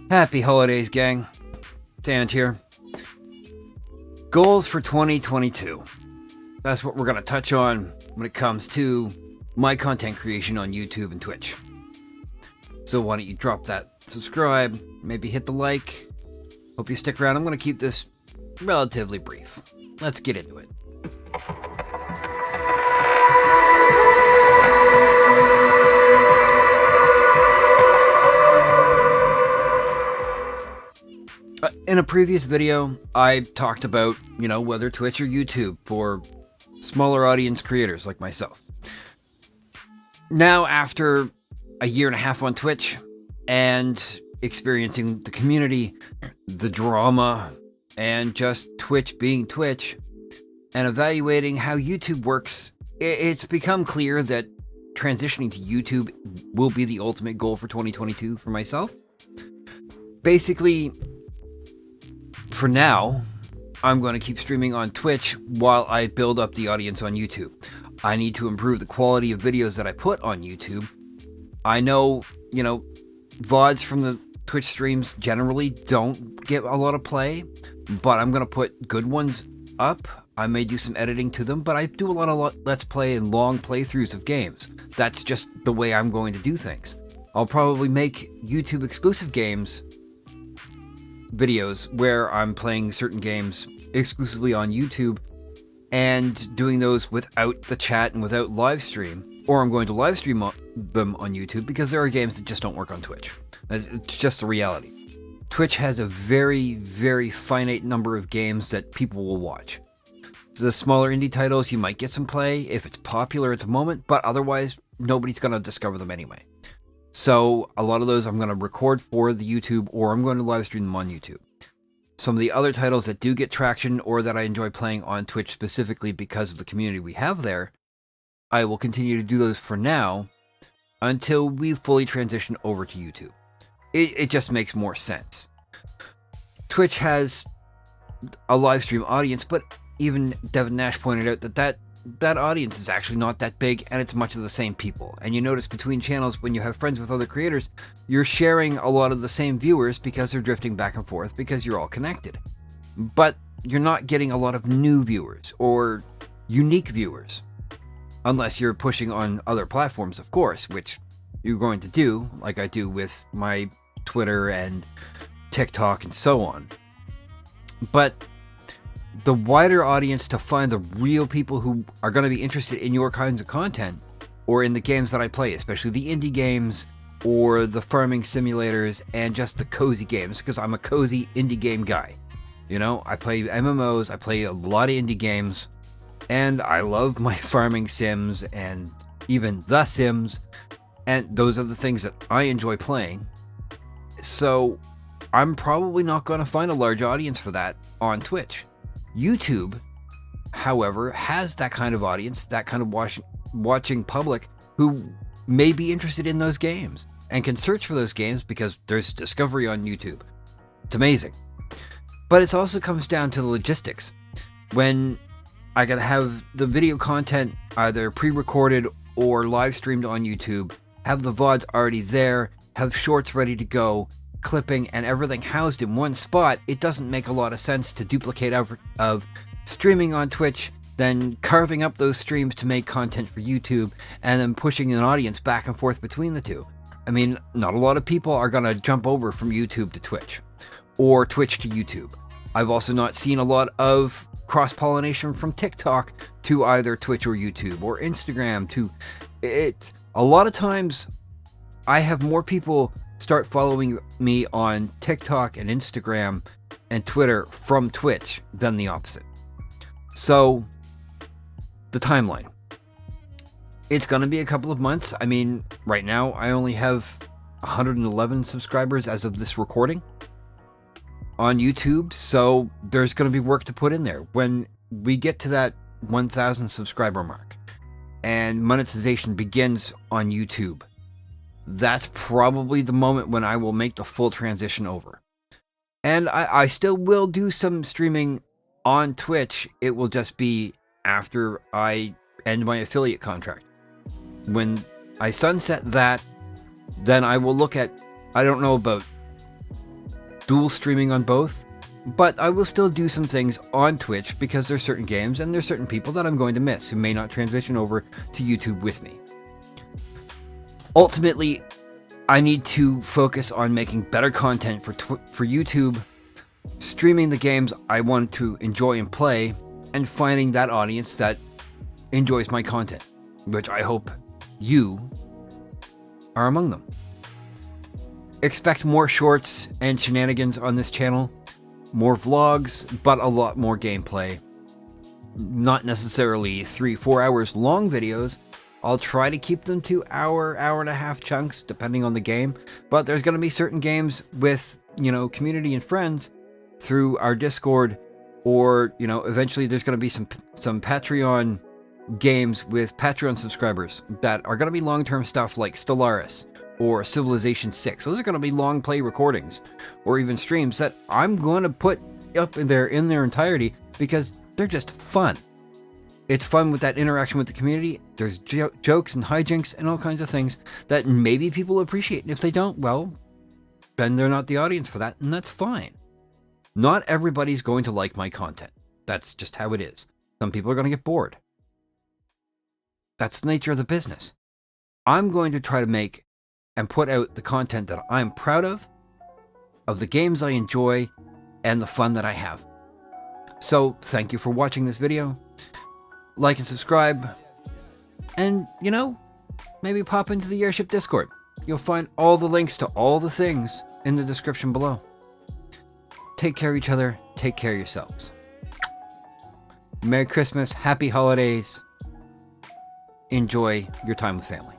Happy holidays, gang. Dan here. Goals for 2022. That's what we're going to touch on when it comes to my content creation on YouTube and Twitch. So why don't you drop that subscribe, maybe hit the like. Hope you stick around. I'm going to keep this relatively brief. Let's get into it. In a previous video, I talked about, whether Twitch or YouTube for smaller audience creators like myself. Now, after a year and a half on Twitch and experiencing the community, the drama, and just Twitch being Twitch, and evaluating how YouTube works, it's become clear that transitioning to YouTube will be the ultimate goal for 2022 for myself. Basically, for now, I'm going to keep streaming on Twitch while I build up the audience on YouTube. I need to improve the quality of videos that I put on YouTube. I know, VODs from the Twitch streams generally don't get a lot of play, but I'm going to put good ones up. I may do some editing to them, but I do a lot of Let's Play and long playthroughs of games. That's just the way I'm going to do things. I'll probably make YouTube exclusive games videos where I'm playing certain games exclusively on YouTube and doing those without the chat and without live stream, or I'm going to live stream them on YouTube because there are games that just don't work on Twitch. It's just the reality. Twitch has a very, very finite number of games that people will watch. So the smaller indie titles, you might get some play if it's popular at the moment, but otherwise nobody's going to discover them anyway. So a lot of those I'm going to record for the YouTube, or I'm going to live stream them on YouTube. Some of the other titles that do get traction or that I enjoy playing on Twitch specifically because of the community we have there, I will continue to do those for now until we fully transition over to YouTube. It just makes more sense. Twitch has a live stream audience, but even Devin Nash pointed out that audience is actually not that big, and it's much of the same people. And you notice between channels, when you have friends with other creators, you're sharing a lot of the same viewers because they're drifting back and forth because you're all connected. But you're not getting a lot of new viewers or unique viewers, unless you're pushing on other platforms, of course, which you're going to do, like I do with my Twitter and TikTok and so on. But the wider audience to find the real people who are going to be interested in your kinds of content or in the games that I play, especially the indie games or the farming simulators and just the cozy games, because I'm a cozy indie game guy. I play MMOs, I play a lot of indie games, and I love my farming sims and even The Sims, and those are the things that I enjoy playing. So I'm probably not going to find a large audience for that on Twitch. YouTube, however, has that kind of audience, that kind of watching public who may be interested in those games and can search for those games because there's discovery on YouTube. It's amazing. But it also comes down to the logistics. When I can have the video content either pre-recorded or live streamed on YouTube, have the VODs already there, have shorts ready to go, clipping and everything housed in one spot, it doesn't make a lot of sense to duplicate of streaming on Twitch, then carving up those streams to make content for YouTube, and then pushing an audience back and forth between the two. I mean, not a lot of people are going to jump over from YouTube to Twitch, or Twitch to YouTube. I've also not seen a lot of cross-pollination from TikTok to either Twitch or YouTube, or Instagram to it. A lot of times, I have more people start following me on TikTok and Instagram and Twitter from Twitch than the opposite. So, the timeline. It's going to be a couple of months. I mean, right now I only have 111 subscribers as of this recording on YouTube, so there's going to be work to put in there. When we get to that 1,000 subscriber mark and monetization begins on YouTube, that's probably the moment when I will make the full transition over. And I still will do some streaming on Twitch. It will just be after I end my affiliate contract. When I sunset that, then I will look at, I don't know about dual streaming on both, but I will still do some things on Twitch because there's certain games and there's certain people that I'm going to miss who may not transition over to YouTube with me. Ultimately, I need to focus on making better content for YouTube, streaming the games I want to enjoy and play, and finding that audience that enjoys my content, which I hope you are among them. Expect more shorts and shenanigans on this channel, more vlogs, but a lot more gameplay. Not necessarily 3-4 hours long videos. I'll try to keep them to hour and a half chunks, depending on the game. But there's going to be certain games with, community and friends through our Discord, or, eventually there's going to be some Patreon games with Patreon subscribers that are going to be long-term stuff like Stellaris or Civilization 6. Those are going to be long play recordings or even streams that I'm going to put up in their entirety because they're just fun. It's fun with that interaction with the community. There's jokes and hijinks and all kinds of things that maybe people appreciate. And if they don't, well, then they're not the audience for that, and that's fine. Not everybody's going to like my content. That's just how it is. Some people are going to get bored. That's the nature of the business. I'm going to try to make and put out the content that I'm proud of the games I enjoy, and the fun that I have. So, thank you for watching this video. Like and subscribe, and, maybe pop into the Airship Discord. You'll find all the links to all the things in the description below. Take care of each other, take care of yourselves. Merry Christmas, Happy Holidays. Enjoy your time with family.